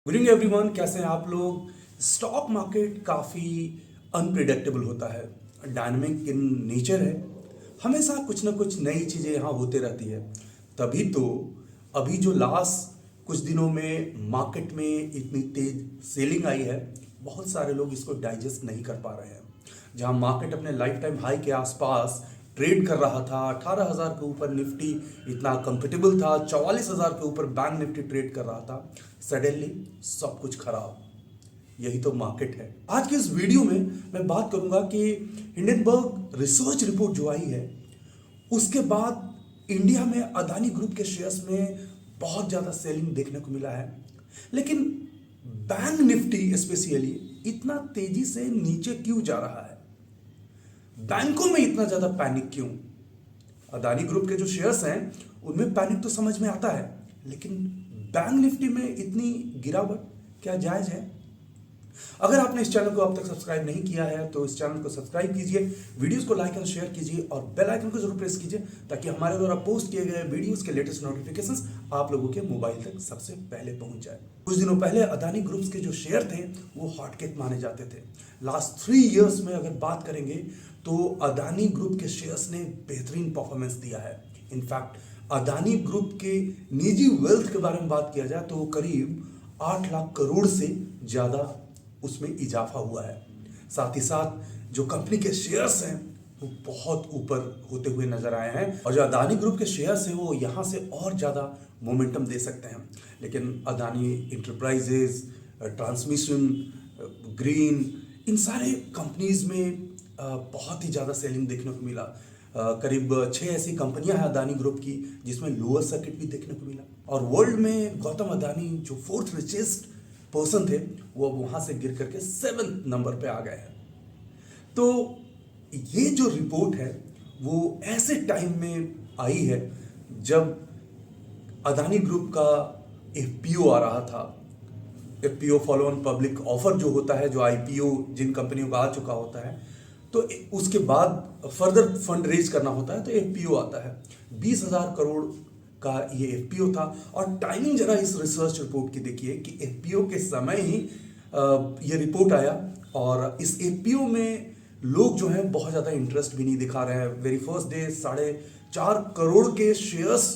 Good evening everyone, कैसे हैं आप लोग। स्टॉक मार्केट काफ़ी अनप्रिडिक्टेबल होता है, डायनामिक इन नेचर है। हमेशा कुछ ना कुछ नई चीज़ें यहाँ होते रहती है। तभी तो अभी जो लास्ट कुछ दिनों में मार्केट में इतनी तेज सेलिंग आई है, बहुत सारे लोग इसको डाइजेस्ट नहीं कर पा रहे हैं। जहाँ मार्केट अपने लाइफ टाइम हाई के आसपास ट्रेड कर रहा था, 18,000 के ऊपर निफ्टी इतना कंफर्टेबल था, 44,000 के ऊपर बैंक निफ्टी ट्रेड कर रहा था, सडनली सब कुछ खराब। यही तो मार्केट है। आज के इस वीडियो में मैं बात करूंगा कि हिंडनबर्ग रिसर्च रिपोर्ट जो आई है, उसके बाद इंडिया में अदानी ग्रुप के शेयर्स में बहुत ज़्यादा सेलिंग देखने को मिला है। लेकिन बैंक निफ्टी स्पेशली इतना तेजी से नीचे क्यों जा रहा है? बैंकों में इतना ज़्यादा पैनिक क्यों? अदानी ग्रुप के जो शेयर्स हैं उनमें पैनिक तो समझ में आता है, लेकिन बैंक निफ्टी में इतनी गिरावट क्या जायज़ है? अगर आपने इस चैनल को अब तक सब्सक्राइब नहीं किया है तो इस चैनल को सब्सक्राइब कीजिए, वीडियोस को लाइक और शेयर कीजिए और बेल आइकन को जरूर प्रेस कीजिए ताकि हमारे द्वारा पोस्ट किए गए वीडियोस के लेटेस्ट नोटिफिकेशंस आप लोगों के मोबाइल तक सबसे पहले पहुंच जाए। कुछ दिनों पहले अदानी ग्रुप्स के जो शेयर थे वो हॉटकेक माने जाते थे। लास्ट 3 इयर्स में अगर बात करेंगे तो अदानी ग्रुप के शेयर्स ने बेहतरीन परफॉर्मेंस दिया है। इनफैक्ट अदानी ग्रुप के निजी वेल्थ के बारे में बात किया जाए तो करीब 8 लाख करोड़ से ज़्यादा उसमें इजाफा हुआ है। साथ ही साथ जो कंपनी के शेयर्स हैं वो बहुत ऊपर होते हुए नजर आए हैं और जो अदानी ग्रुप के शेयर्स हैं वो यहाँ से और ज़्यादा मोमेंटम दे सकते हैं। लेकिन अदानी इंटरप्राइजेज, ट्रांसमिशन, ग्रीन, इन सारे कंपनीज में बहुत ही ज़्यादा सेलिंग देखने को मिला। करीब 6 ऐसी कंपनियां हैं अदानी ग्रुप की जिसमें लोअर सर्किट भी देखने को मिला। और वर्ल्ड में गौतम अदानी जो 4th रिचेस्ट पर्सन थे वो अब वहां से गिर करके 7th नंबर पे आ गए हैं। तो ये जो रिपोर्ट है वो ऐसे टाइम में आई है जब अदानी ग्रुप का एफपीओ आ रहा था। FPO follow on public offer जो होता है, जो आईपीओ जिन कंपनियों का आ चुका होता है, तो उसके बाद फर्दर फंड रेज करना होता है तो एफपीओ आता है। 20,000 करोड़ का ये एफपीओ था। और टाइमिंग जरा इस रिसर्च रिपोर्ट की देखिए कि एफपीओ के समय ही ये रिपोर्ट आया और इस एफपीओ में लोग जो हैं बहुत ज़्यादा इंटरेस्ट भी नहीं दिखा रहे हैं। वेरी फर्स्ट डे 4.5 करोड़ के शेयर्स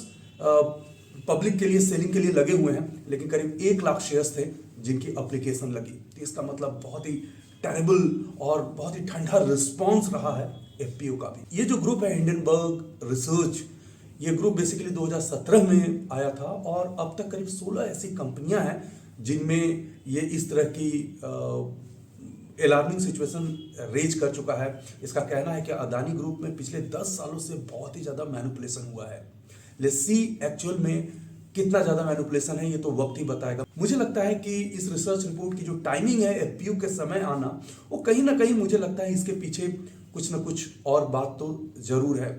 पब्लिक के लिए सेलिंग के लिए लगे हुए हैं, लेकिन करीब 1 लाख शेयर्स थे जिनकी अप्लीकेशन लगी। तो इसका मतलब बहुत ही टेरेबल और बहुत ही ठंडा रिस्पॉन्स रहा है एफपीओ का भी। ये जो ग्रुप है हिंडनबर्ग रिसर्च, ये ग्रुप बेसिकली 2017 में आया था और अब तक करीब 16 ऐसी कंपनियां हैं जिनमें ये इस तरह की अलार्मिंग सिचुएशन रेज कर चुका है। इसका कहना है कि अदानी ग्रुप में पिछले 10 सालों से बहुत ही ज़्यादा मैनिपुलेशन हुआ है। लेट्स सी एक्चुअल में कितना ज़्यादा मैनिपुलेशन है, ये तो वक्त ही बताएगा। मुझे लगता है कि इस रिसर्च रिपोर्ट की जो टाइमिंग है एफपीओ के समय आना, वो कहीं ना कहीं मुझे लगता है इसके पीछे कुछ ना कुछ और बात तो ज़रूर है।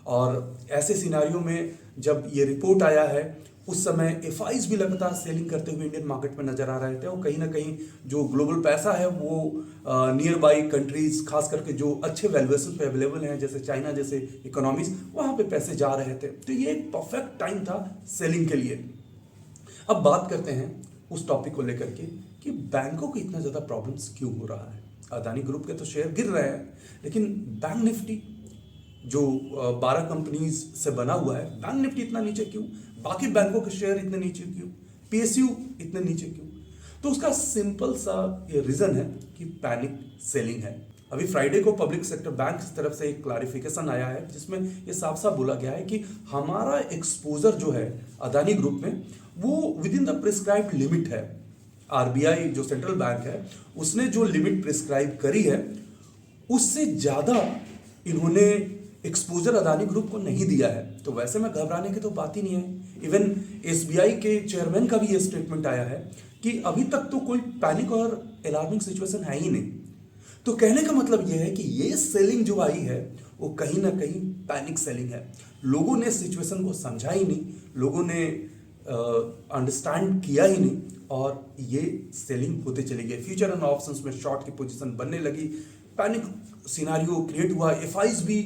और ऐसे सिनारियों में जब ये रिपोर्ट आया है उस समय एफआईज भी लगातार सेलिंग करते हुए इंडियन मार्केट में नजर आ रहे थे और कहीं ना कहीं जो ग्लोबल पैसा है वो नियर बाई कंट्रीज, खास करके जो अच्छे वैल्यूएशन पे अवेलेबल हैं जैसे चाइना जैसे इकोनॉमीज, वहां पे पैसे जा रहे थे। तो ये एक परफेक्ट टाइम था सेलिंग के लिए। अब बात करते हैं उस टॉपिक को लेकर के कि बैंकों को इतना ज़्यादा प्रॉब्लम्स क्यों हो रहा है। अदानी ग्रुप के तो शेयर गिर रहे हैं, लेकिन बैंक निफ्टी जो 12 कंपनीज से बना हुआ है, बैंक निफ्टी इतना नीचे क्यों? बाकी बैंकों के शेयर इतने नीचे क्यों? पीएसयू इतने नीचे क्यों? तो उसका सिंपल सा ये रीजन है कि पैनिक सेलिंग है। अभी फ्राइडे को पब्लिक सेक्टर बैंक की तरफ से एक क्लैरिफिकेशन आया है जिसमें ये साफ साफ बोला गया है कि हमारा एक्सपोजर जो है अदानी ग्रुप में वो with in the prescribed limit है। आरबीआई जो सेंट्रल बैंक है उसने जो लिमिट प्रिस्क्राइब करी है उससे ज़्यादा इन्होंने एक्सपोजर अदानी ग्रुप को नहीं दिया है। तो वैसे में घबराने की तो बात ही नहीं है। इवन एसबीआई के चेयरमैन का भी ये स्टेटमेंट आया है कि अभी तक तो कोई पैनिक और अलार्मिंग सिचुएशन है ही नहीं। तो कहने का मतलब ये है कि ये सेलिंग जो आई है वो कहीं ना कहीं पैनिक सेलिंग है। लोगों ने सिचुएशन को समझा ही नहीं, लोगों ने अंडरस्टैंड किया ही नहीं और ये सेलिंग होते चली गई। फ्यूचर एंड ऑप्शंस में शॉर्ट की पोजीशन बनने लगी, पैनिक सिनारियो क्रिएट हुआ। एफआईज भी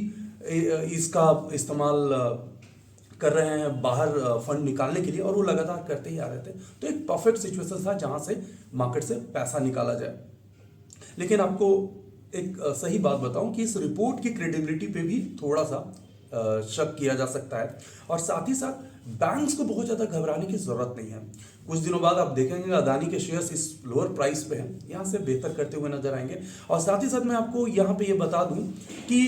इसका इस्तेमाल कर रहे हैं बाहर फंड निकालने के लिए, और वो लगातार करते ही आ रहे थे। तो एक परफेक्ट सिचुएशन था जहां से मार्केट से पैसा निकाला जाए। लेकिन आपको एक सही बात बताऊं कि इस रिपोर्ट की क्रेडिबिलिटी पे भी थोड़ा सा शक किया जा सकता है, और साथ ही साथ बैंक्स को बहुत ज़्यादा घबराने की ज़रूरत नहीं है। कुछ दिनों बाद आप देखेंगे अदानी के शेयर्स इस लोअर प्राइस पे हैं, यहाँ से बेहतर करते हुए नजर आएंगे। और साथ ही साथ मैं आपको यहाँ पे ये बता दूं कि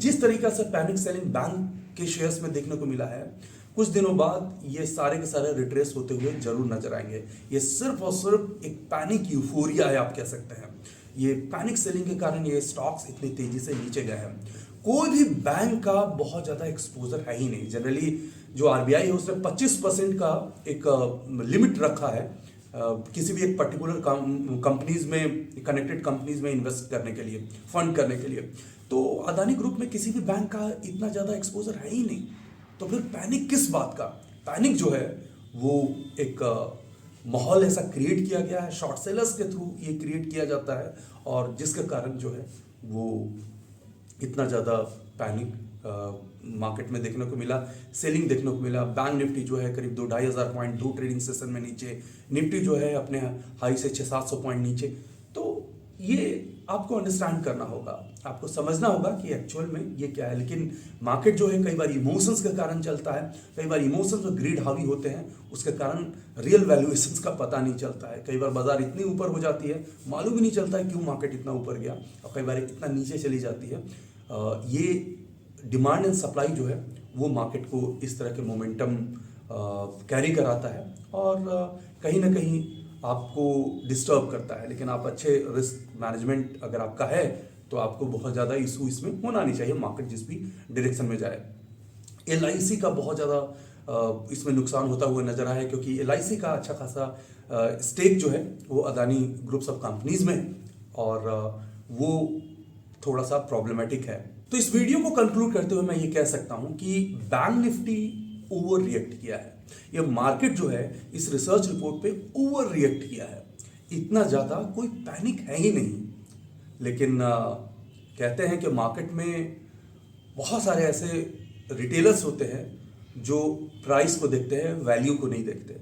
जिस तरीका से पैनिक सेलिंग बैंक के शेयर्स में देखने को मिला है, कुछ दिनों बाद ये सारे के सारे रिट्रेस होते हुए जरूर नजर आएंगे। ये सिर्फ और सिर्फ एक पैनिक यूफोरिया है, आप कह सकते हैं। ये पैनिक सेलिंग के कारण ये स्टॉक्स इतनी तेजी से नीचे गए हैं। कोई भी बैंक का बहुत ज्यादा एक्सपोजर है ही नहीं। जनरली जो आरबीआई है उसने 25% का एक लिमिट रखा है किसी भी एक पर्टिकुलर कंपनीज में, कनेक्टेड कंपनीज में इन्वेस्ट करने के लिए, फंड करने के लिए। तो अदानी ग्रुप में किसी भी बैंक का इतना ज्यादा एक्सपोजर है ही नहीं। तो फिर पैनिक किस बात का? पैनिक जो है वो एक माहौल ऐसा क्रिएट किया गया है, शॉर्ट सेलर्स के थ्रू ये क्रिएट किया जाता है, और जिसके कारण जो है वो इतना ज़्यादा पैनिक मार्केट में देखने को मिला, सेलिंग देखने को मिला। बैंक निफ्टी जो है करीब 2-2.5 पॉइंट 2 ट्रेडिंग सेशन में नीचे, निफ्टी जो है अपने हाई से 600-700 पॉइंट नीचे। तो ये आपको अंडरस्टैंड करना होगा, आपको समझना होगा कि एक्चुअल में ये क्या है। लेकिन मार्केट जो है कई बार इमोशंस के कारण चलता है, कई बार इमोशंस और ग्रीड हावी होते हैं, उसके कारण रियल वैल्यूएशंस का पता नहीं चलता है। कई बार बाजार इतनी ऊपर हो जाती है, मालूम ही नहीं चलता है क्यों मार्केट इतना ऊपर गया, और कई बार इतना नीचे चली जाती है। ये डिमांड एंड सप्लाई जो है वो मार्केट को इस तरह के मोमेंटम कैरी कराता है, और कहीं ना कहीं आपको डिस्टर्ब करता है। लेकिन आप अच्छे रिस्क मैनेजमेंट अगर आपका है तो आपको बहुत ज़्यादा इशू इसमें होना नहीं चाहिए, मार्केट जिस भी डायरेक्शन में जाए। LIC का बहुत ज़्यादा इसमें नुकसान होता हुआ नजर आया है, क्योंकि LIC का अच्छा खासा स्टेक जो है वो अदानी ग्रुप्स ऑफ कंपनीज में है, और वो थोड़ा सा प्रॉब्लमेटिक है। तो इस वीडियो को कंक्लूड करते हुए मैं ये कह सकता हूं कि बैंक निफ्टी ओवर रिएक्ट किया है। ये मार्केट जो है इस रिसर्च रिपोर्ट पे ओवर रिएक्ट किया है। इतना ज़्यादा कोई पैनिक है ही नहीं। लेकिन कहते हैं कि मार्केट में बहुत सारे ऐसे रिटेलर्स होते हैं जो प्राइस को देखते हैं, वैल्यू को नहीं देखते।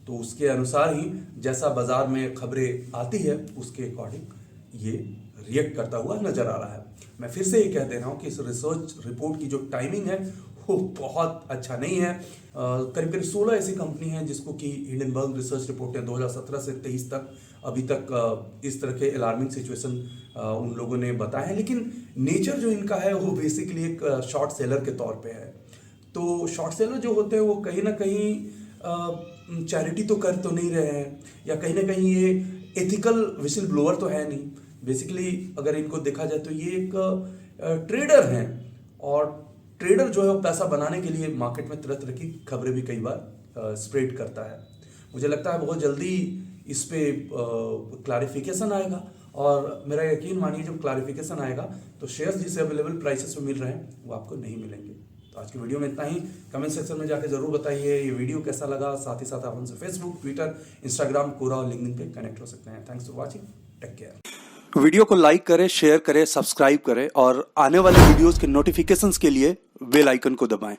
तो उसके अनुसार ही जैसा बाजार में खबरें आती है उसके अकॉर्डिंग ये रिएक्ट करता हुआ नजर आ रहा है। मैं फिर से ये कह दे रहा हूँ कि इस रिसर्च रिपोर्ट की जो टाइमिंग है वो बहुत अच्छा नहीं है। करीब करीब 16 ऐसी कंपनी हैं जिसको कि हिंडनबर्ग रिसर्च रिपोर्ट ने 2017 से 23 तक अभी तक इस तरह के अलार्मिंग सिचुएशन उन लोगों ने बताए हैं। लेकिन नेचर जो इनका है वो बेसिकली एक शॉर्ट सेलर के तौर पे है। तो शॉर्ट सेलर जो होते हैं वो कहीं ना कहीं चैरिटी तो कर तो नहीं रहे हैं, या कहीं ना कहीं ये एथिकल विसल ब्लोअर तो है नहीं। बेसिकली अगर इनको देखा जाए तो ये एक ट्रेडर हैं, और ट्रेडर जो है वो पैसा बनाने के लिए मार्केट में तरह तरह की खबरें भी कई बार स्प्रेड करता है। मुझे लगता है बहुत जल्दी इस पे क्लैरिफिकेशन आएगा, और मेरा यकीन मानिए जब क्लैरिफिकेशन आएगा तो शेयर्स जिसे अवेलेबल प्राइसेस में मिल रहे हैं वो आपको नहीं मिलेंगे। तो आज की वीडियो में इतना ही। कमेंट सेक्शन में जाकर जरूर बताइए ये वीडियो कैसा लगा। साथ ही साथ आप हमसे फेसबुक, ट्विटर, इंस्टाग्राम, कोरा और लिंक्डइन पे कनेक्ट हो सकते हैं। Thanks for watching, take care. Video को लाइक करें, शेयर करें, सब्सक्राइब करें, और आने वाले वीडियोस के नोटिफिकेशंस के लिए बेल आइकन को दबाएं।